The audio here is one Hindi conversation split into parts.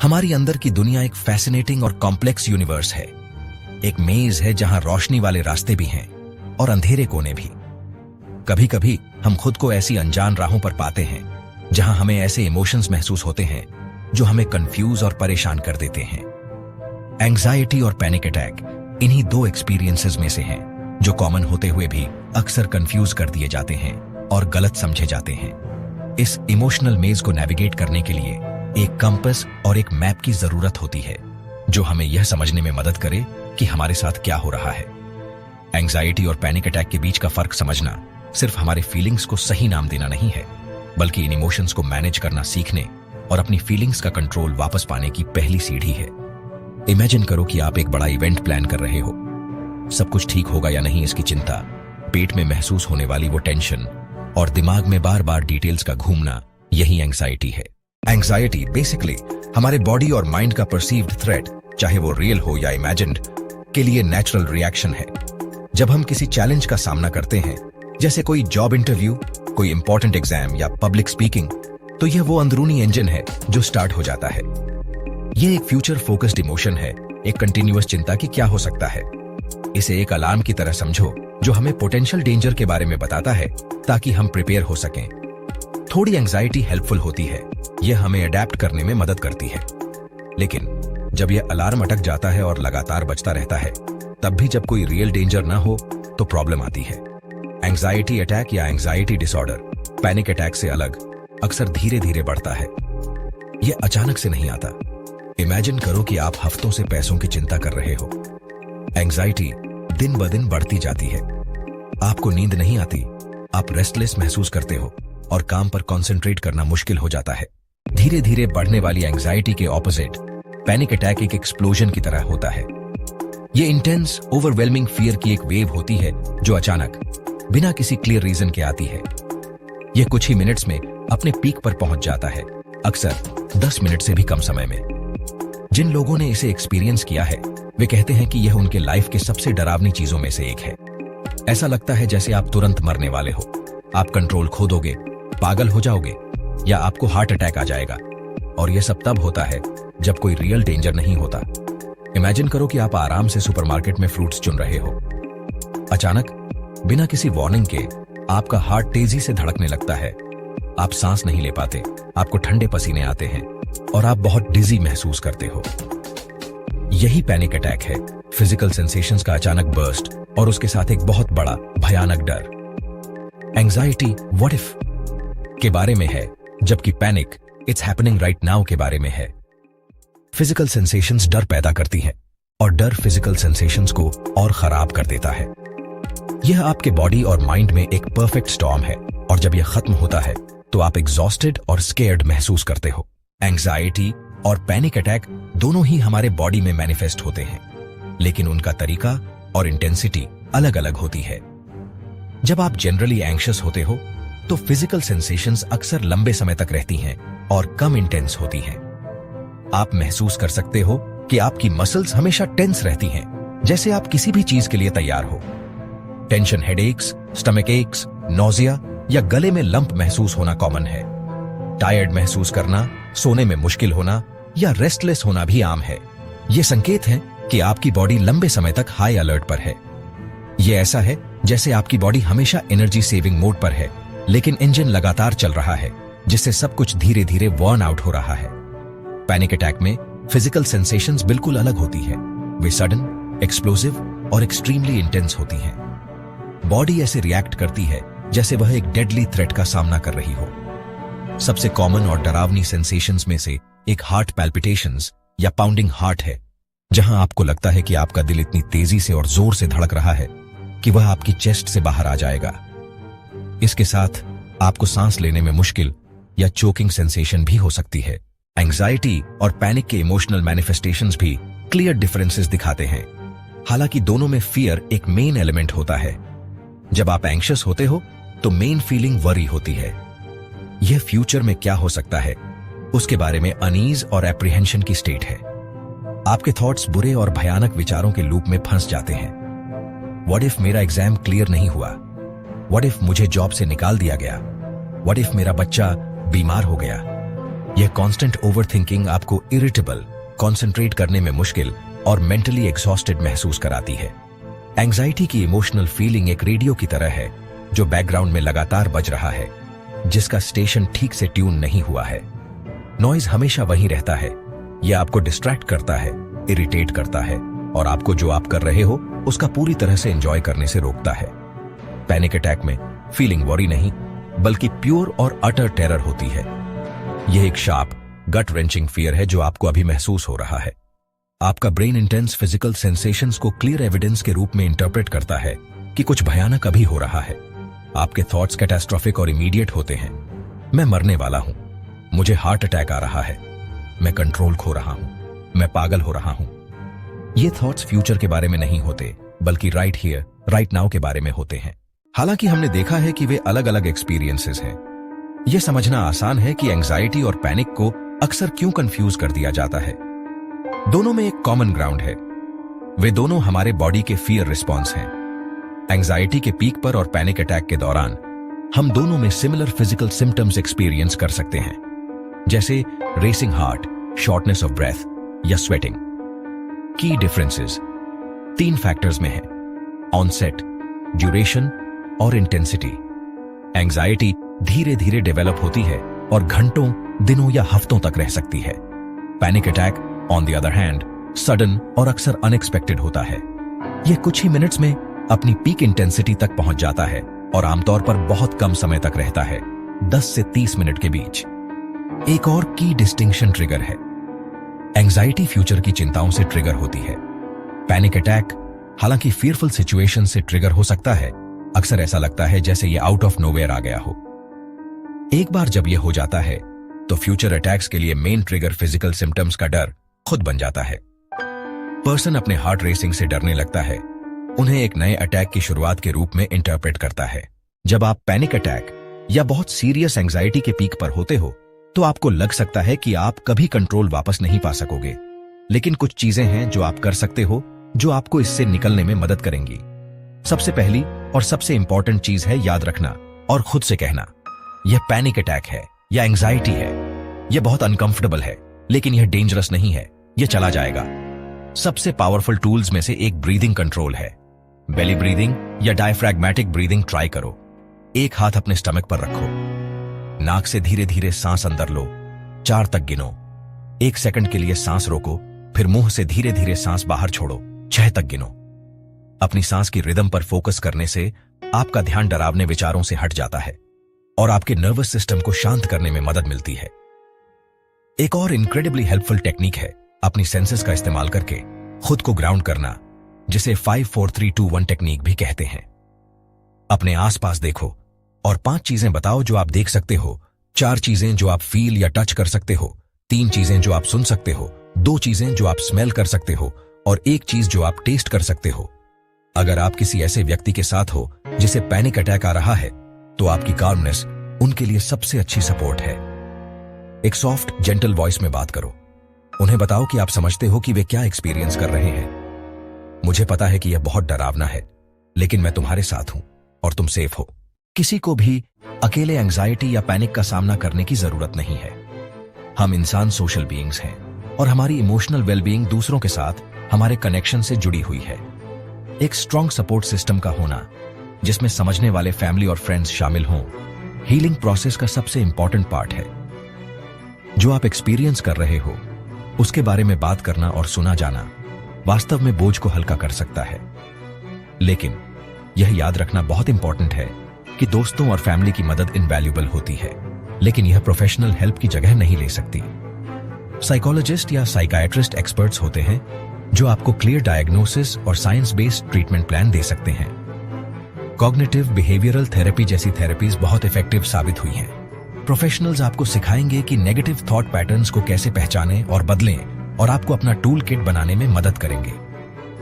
हमारी अंदर की दुनिया एक फैसिनेटिंग और कॉम्प्लेक्स यूनिवर्स है। एक मेज है जहां रोशनी वाले रास्ते भी हैं और अंधेरे कोने भी। कभी कभी हम खुद को ऐसी अनजान राहों पर पाते हैं जहां हमें ऐसे इमोशंस महसूस होते हैं जो हमें कंफ्यूज और परेशान कर देते हैं। एंग्जाइटी और पैनिक अटैक इन्हीं दो एक्सपीरियंसेस में से हैं जो कॉमन होते हुए भी अक्सर कंफ्यूज कर दिए जाते हैं और गलत समझे जाते हैं। इस इमोशनल मेज को नेविगेट करने के लिए एक कंपास और एक मैप की जरूरत होती है जो हमें यह समझने में मदद करे कि हमारे साथ क्या हो रहा है। एंग्जाइटी और पैनिक अटैक के बीच का फर्क समझना सिर्फ हमारे फीलिंग्स को सही नाम देना नहीं है, बल्कि इन इमोशंस को मैनेज करना सीखने और अपनी फीलिंग्स का कंट्रोल वापस पाने की पहली सीढ़ी है। इमेजिन करो कि आप एक बड़ा इवेंट प्लान कर रहे हो। सब कुछ ठीक होगा या नहीं इसकी चिंता, पेट में महसूस होने वाली वो टेंशन और दिमाग में बार बार डिटेल्स का घूमना, यही एंग्जाइटी है। एंग्जाइटी बेसिकली हमारे बॉडी और माइंड का परसीव्ड थ्रेट, चाहे वो रियल हो या इमेजिन्ड, के लिए नेचुरल रिएक्शन है। जब हम किसी चैलेंज का सामना करते हैं, जैसे कोई जॉब इंटरव्यू, कोई इंपॉर्टेंट एग्जाम या पब्लिक स्पीकिंग, तो यह वो अंदरूनी इंजन है जो स्टार्ट हो जाता है। यह एक फ्यूचर फोकस्ड इमोशन है, एक कंटिन्यूअस चिंता कि क्या हो सकता है। इसे एक अलार्म की तरह समझो जो हमें पोटेंशियल डेंजर के बारे में बताता है ताकि हम प्रिपेयर हो सकें। थोड़ी एंग्जाइटी हेल्पफुल होती है, यह हमें अडेप्ट करने में मदद करती है। लेकिन जब यह अलार्म अटक जाता है और लगातार बजता रहता है, तब भी जब कोई रियल डेंजर ना हो तो प्रॉब्लम आती है। एंग्जाइटी अटैक या एंग्जाइटी डिसऑर्डर पैनिक अटैक से अलग अक्सर धीरे धीरे बढ़ता है। यह अचानक से नहीं आता। इमेजिन करो कि आप हफ्तों से पैसों की चिंता कर रहे हो। एंग्जाइटी दिन ब दिन बढ़ती जाती है। आपको नींद नहीं आती, आप रेस्टलेस महसूस करते हो और काम पर कंसंट्रेट करना मुश्किल हो जाता है। धीरे धीरे बढ़ने वाली एंग्जाइटी के ऑपोजिट पैनिक अटैक एक एक्सप्लोजन की तरह होता है। यह इंटेंस ओवरवेलमिंग फियर की एक वेव होती है जो अचानक बिना किसी क्लियर रीजन के आती है। यह कुछ ही मिनट्स में अपने पीक पर पहुंच जाता है, अक्सर 10 मिनट से भी कम समय में। जिन लोगों ने इसे एक्सपीरियंस किया है वे कहते हैं कि यह उनके लाइफ के सबसे डरावनी चीजों में से एक है। ऐसा लगता है जैसे आप तुरंत मरने वाले हो। आप कंट्रोल खो दोगे, पागल हो जाओगे या आपको हार्ट अटैक आ जाएगा। और यह सब तब होता है जब कोई रियल डेंजर नहीं होता। इमेजिन करो कि आप आराम से सुपरमार्केट में फ्रूट्स चुन रहे हो। अचानक बिना किसी वार्निंग के आपका हार्ट तेजी से धड़कने लगता है। आप सांस नहीं ले पाते, आपको ठंडे पसीने आते हैं और आप बहुत डिजी महसूस करते हो। यही पैनिक अटैक है, फिजिकल सेंसेशंस का अचानक बर्स्ट और उसके साथ एक बहुत बड़ा भयानक डर। एंग्जाइटी व्हाट इफ के बारे में है, जबकि panic it's happening right now के बारे में है। फिजिकल सेंसेशंस डर पैदा करती हैं और डर फिजिकल सेंसेशंस को और खराब कर देता है। यह आपके बॉडी और माइंड में एक परफेक्ट स्टॉर्म है और जब यह खत्म होता है तो आप एग्जॉस्टेड और स्केयर्ड महसूस करते हो। एंग्जाइटी और पैनिक अटैक दोनों ही हमारे बॉडी में मैनिफेस्ट होते हैं, लेकिन उनका तरीका और इंटेंसिटी अलग अलग होती है। जब आप जनरली एंग्शियस होते हो तो फिजिकल सेंसेशंस अक्सर लंबे समय तक रहती हैं और कम इंटेंस होती हैं। आप महसूस कर सकते हो कि आपकी मसल्स हमेशा टेंस रहती हैं, जैसे आप किसी भी चीज के लिए तैयार हो। Tension headaches, stomach x, nausea या गले में लंप महसूस होना कॉमन है। टायर्ड महसूस करना, सोने में मुश्किल होना या रेस्टलेस होना भी आम है। ये संकेत हैं कि आपकी बॉडी लंबे समय तक हाई अलर्ट पर है। यह ऐसा है जैसे आपकी बॉडी हमेशा एनर्जी सेविंग मोड पर है, लेकिन इंजन लगातार चल रहा है, जिससे सब कुछ धीरे धीरे वर्न आउट हो रहा है। पैनिक अटैक में फिजिकल सेंसेशंस बिल्कुल अलग होती है। वे सडन, एक्सप्लोसिव और एक्सट्रीमली इंटेंस होती हैं। बॉडी ऐसे रिएक्ट करती है जैसे वह एक डेडली थ्रेट का सामना कर रही हो। सबसे कॉमन और डरावनी सेंसेशंस में से एक हार्ट पैल्पिटेशंस या पाउंडिंग हार्ट है, जहां आपको लगता है कि आपका दिल इतनी तेजी से और जोर से धड़क रहा है कि वह आपकी चेस्ट से बाहर आ जाएगा। इसके साथ आपको सांस लेने में मुश्किल या चोकिंग सेंसेशन भी हो सकती है। एंग्जाइटी और पैनिक के इमोशनल मैनिफेस्टेशंस भी क्लियर डिफरेंसेस दिखाते हैं। हालांकि दोनों में फियर एक मेन एलिमेंट होता है। जब आप एंग्शियस होते हो तो मेन फीलिंग वरी होती है। यह फ्यूचर में क्या हो सकता है उसके बारे में अनीज और एप्रीहेंशन की स्टेट है। आपके थॉट्स बुरे और भयानक विचारों के लूप में फंस जाते हैं। व्हाट इफ मेरा एग्जाम क्लियर नहीं हुआ? व्हाट इफ मुझे जॉब से निकाल दिया गया? व्हाट इफ मेरा बच्चा बीमार हो गया? यह कांस्टेंट ओवरथिंकिंग आपको इरिटेबल, कंसंट्रेट करने में मुश्किल और मेंटली एग्जॉस्टेड महसूस कराती है। एंजाइटी की इमोशनल फीलिंग एक रेडियो की तरह है जो बैकग्राउंड में लगातार बज रहा है, जिसका स्टेशन ठीक से ट्यून नहीं हुआ है। नॉइज हमेशा वहीं रहता है। यह आपको डिस्ट्रैक्ट करता है, इरिटेट करता है और आपको जो आप कर रहे हो उसका पूरी तरह से एंजॉय करने से रोकता है। पैनिक अटैक में फीलिंग वॉरी नहीं बल्कि प्योर और अटर टेरर होती है। यह एक शार्प, गट रेंचिंग फियर है जो आपको अभी महसूस हो रहा है। आपका ब्रेन इंटेंस फिजिकल सेंसेशंस को क्लियर एविडेंस के रूप में इंटरप्रेट करता है कि कुछ भयानक अभी हो रहा है। आपके थॉट्स कैटास्ट्रोफिक और इमीडिएट होते हैं। मैं मरने वाला हूं, मुझे हार्ट अटैक आ रहा है, मैं कंट्रोल खो रहा हूं, मैं पागल हो रहा हूं। ये थॉट्स फ्यूचर के बारे में नहीं होते बल्कि राइट हियर राइट नाउ के बारे में होते हैं। हालांकि हमने देखा है कि वे अलग अलग एक्सपीरियंसेस हैं। यह समझना आसान है कि एंजाइटी और पैनिक को अक्सर क्यों कंफ्यूज कर दिया जाता है। दोनों में एक कॉमन ग्राउंड है। वे दोनों हमारे बॉडी के फियर रिस्पॉन्स हैं। एंजाइटी के पीक पर और पैनिक अटैक के दौरान हम दोनों में सिमिलर फिजिकल सिम्टम्स एक्सपीरियंस कर सकते हैं, जैसे racing heart, shortness of breath या स्वेटिंग। की डिफरेंसेस 3 फैक्टर्स में है: ऑनसेट, ड्यूरेशन और इंटेंसिटी। एंजाइटी धीरे धीरे डेवलप होती है और घंटों, दिनों या हफ्तों तक रह सकती है। Panic attack on the other hand sudden और अक्सर अनएक्सपेक्टेड होता है। यह कुछ ही मिनट्स में अपनी पीक इंटेंसिटी तक पहुंच जाता है और आमतौर पर बहुत कम समय तक रहता है, 10 से 30 मिनट के बीच। एक और की डिस्टिंक्शन ट्रिगर है। एंजाइटी फ्यूचर की चिंताओं से ट्रिगर होती है। पैनिक अटैक हालांकि फियरफुल सिचुएशन से ट्रिगर हो सकता है। अक्सर ऐसा लगता है जैसे ये आउट ऑफ नोवेयर आ गया हो। एक बार जब यह हो जाता है तो फ्यूचर अटैक्स के लिए मेन ट्रिगर फिजिकल सिम्टम्स का डर खुद बन जाता है। पर्सन अपने हार्ट रेसिंग से डरने लगता है, उन्हें एक नए अटैक की शुरुआत के रूप में इंटरप्रेट करता है। जब आप पैनिक अटैक या बहुत सीरियस एंजाइटी के पीक पर होते हो तो आपको लग सकता है कि आप कभी कंट्रोल वापस नहीं पा सकोगे। लेकिन कुछ चीजें हैं जो आप कर सकते हो जो आपको इससे निकलने में मदद करेंगी। सबसे पहली और सबसे इंपॉर्टेंट चीज है याद रखना और खुद से कहना, यह पैनिक अटैक है या एंजाइटी है। यह बहुत अनकंफर्टेबल है लेकिन यह डेंजरस नहीं है, यह चला जाएगा। सबसे पावरफुल टूल्स में से एक ब्रीदिंग कंट्रोल है। बेली ब्रीदिंग या डायफ्रैग्मेटिक ब्रीदिंग ट्राई करो। एक हाथ अपने स्टमक पर रखो, नाक से धीरे धीरे सांस अंदर लो, 4 तक गिनो, 1 सेकंड के लिए सांस रोको, फिर मुंह से धीरे धीरे सांस बाहर छोड़ो, 6 तक गिनो। अपनी सांस की रिदम पर फोकस करने से आपका ध्यान डरावने विचारों से हट जाता है और आपके नर्वस सिस्टम को शांत करने में मदद मिलती है। एक और इनक्रेडिबली हेल्पफुल टेक्निक है अपनी सेंसेस का इस्तेमाल करके खुद को ग्राउंड करना, जिसे 5-4-3-2-1 टेक्निक भी कहते हैं। अपने आसपास देखो और 5 चीजें बताओ जो आप देख सकते हो, 4 चीजें जो आप फील या टच कर सकते हो, 3 चीजें जो आप सुन सकते हो, 2 चीजें जो आप स्मेल कर सकते हो और 1 चीज जो आप टेस्ट कर सकते हो। अगर आप किसी ऐसे व्यक्ति के साथ हो जिसे पैनिक अटैक आ रहा है तो आपकी काल्मनेस उनके लिए सबसे अच्छी सपोर्ट है। एक सॉफ्ट जेंटल वॉइस में बात करो। उन्हें बताओ कि आप समझते हो कि वे क्या एक्सपीरियंस कर रहे हैं। मुझे पता है कि यह बहुत डरावना है, लेकिन मैं तुम्हारे साथ हूं और तुम सेफ हो। किसी को भी अकेले एंजाइटी या पैनिक का सामना करने की जरूरत नहीं है। हम इंसान सोशल बीइंग्स हैं और हमारी इमोशनल वेलबीइंग दूसरों के साथ हमारे कनेक्शन से जुड़ी हुई है। एक स्ट्रॉन्ग सपोर्ट सिस्टम का होना, जिसमें समझने वाले फैमिली और फ्रेंड्स शामिल हों, हीलिंग प्रोसेस का सबसे इंपॉर्टेंट पार्ट है। जो आप एक्सपीरियंस कर रहे हो उसके बारे में बात करना और सुना जाना वास्तव में बोझ को हल्का कर सकता है। लेकिन यह याद रखना बहुत इंपॉर्टेंट है कि दोस्तों और फैमिली की मदद इनवैल्यूएबल होती है, लेकिन यह प्रोफेशनल हेल्प की जगह नहीं ले सकती। साइकोलॉजिस्ट या साइकाइट्रिस्ट एक्सपर्ट्स होते हैं जो आपको क्लियर डायग्नोसिस और साइंस बेस्ड ट्रीटमेंट प्लान दे सकते हैं। कॉग्निटिव बिहेवियरल थेरेपी जैसी थेरेपीज बहुत इफेक्टिव साबित हुई हैं। प्रोफेशनल्स आपको सिखाएंगे कि नेगेटिव थॉट पैटर्न्स को कैसे पहचानें और बदलें और आपको अपना टूल किट बनाने में मदद करेंगे।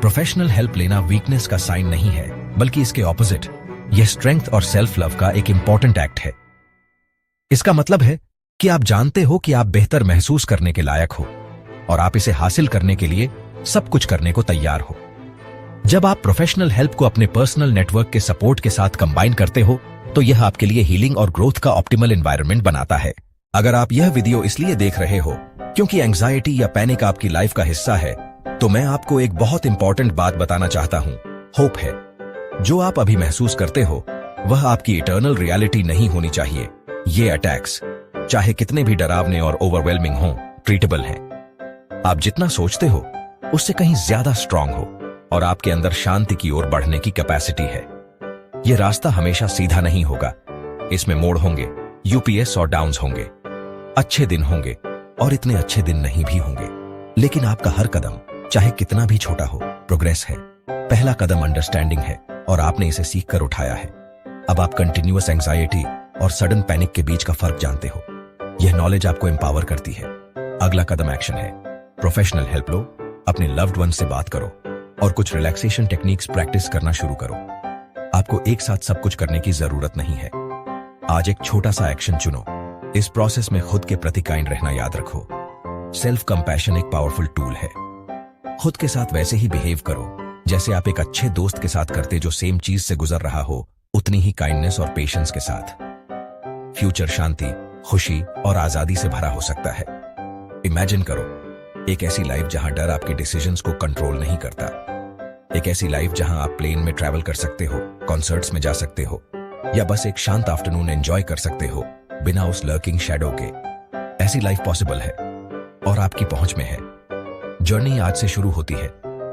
प्रोफेशनल हेल्प लेना वीकनेस का साइन नहीं है, बल्कि इसके ऑपोजिट, यह स्ट्रेंथ और सेल्फ लव का एक इंपॉर्टेंट एक्ट है। इसका मतलब है कि आप जानते हो कि आप बेहतर महसूस करने के लायक हो और आप इसे हासिल करने के लिए सब कुछ करने को तैयार हो। जब आप प्रोफेशनल हेल्प को अपने पर्सनल नेटवर्क के सपोर्ट के साथ कंबाइन करते हो तो यह आपके लिए हीलिंग और ग्रोथ का ऑप्टिमल एनवायरनमेंट बनाता है। अगर आप यह वीडियो इसलिए देख रहे हो क्योंकि एंजाइटी या पैनिक आपकी लाइफ का हिस्सा है, तो मैं आपको एक बहुत इंपॉर्टेंट बात बताना चाहता हूं। होप है जो आप अभी महसूस करते हो वह आपकी इटर्नल रियलिटी नहीं होनी चाहिए। ये अटैक्स चाहे कितने भी डरावने और ओवरवेलमिंग हों, ट्रीटेबल हैं। आप जितना सोचते हो उससे कहीं ज्यादा स्ट्रांग हो और आपके अंदर शांति की ओर बढ़ने की कैपेसिटी है। यह रास्ता हमेशा सीधा नहीं होगा। इसमें मोड़ होंगे, यूपीएस और डाउन्स होंगे, अच्छे दिन होंगे और इतने अच्छे दिन नहीं भी होंगे। लेकिन आपका हर कदम चाहे कितना भी छोटा हो, प्रोग्रेस है। पहला कदम अंडरस्टैंडिंग है और आपने इसे सीख कर उठाया है। अब आप कंटिन्यूअस एंजाइटी और सडन पैनिक के बीच का फर्क जानते हो। यह नॉलेज आपको एम्पावर करती है। अगला कदम एक्शन है। प्रोफेशनल हेल्प लो, अपने लव्ड वन से बात करो और कुछ रिलैक्सेशन टेक्निक्स प्रैक्टिस करना शुरू करो। आपको एक साथ सब कुछ करने की जरूरत नहीं है। आज एक छोटा सा एक्शन चुनो। इस प्रोसेस में खुद के प्रति काइंड रहना याद रखो। सेल्फ कंपैशन एक पावरफुल टूल है। खुद के साथ वैसे ही बिहेव करो जैसे आप एक अच्छे दोस्त के साथ करते जो सेम चीज से गुजर रहा हो, उतनी ही काइंडनेस और पेशेंस के साथ। फ्यूचर शांति, खुशी और आजादी से भरा हो सकता है। इमेजिन करो एक ऐसी लाइफ जहां डर आपके डिसीजंस को कंट्रोल नहीं करता। एक ऐसी लाइफ जहां आप प्लेन में ट्रैवल कर सकते हो, कॉन्सर्ट्स में जा सकते हो या बस एक शांत आफ्टरनून एंजॉय कर सकते हो बिना उस लर्किंग शैडो के। ऐसी लाइफ पॉसिबल है और आपकी पहुंच में है। जर्नी आज से शुरू होती है,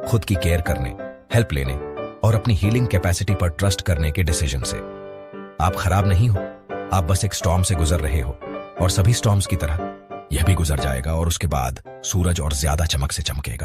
खुद की केयर करने, हेल्प लेने और अपनी हीलिंग कैपेसिटी पर ट्रस्ट करने के डिसीजन से। आप खराब नहीं हो, आप बस एक स्टॉर्म से गुजर रहे हो और सभी स्टॉर्म्स की तरह यह भी गुजर जाएगा और उसके बाद सूरज और ज्यादा चमक से चमकेगा।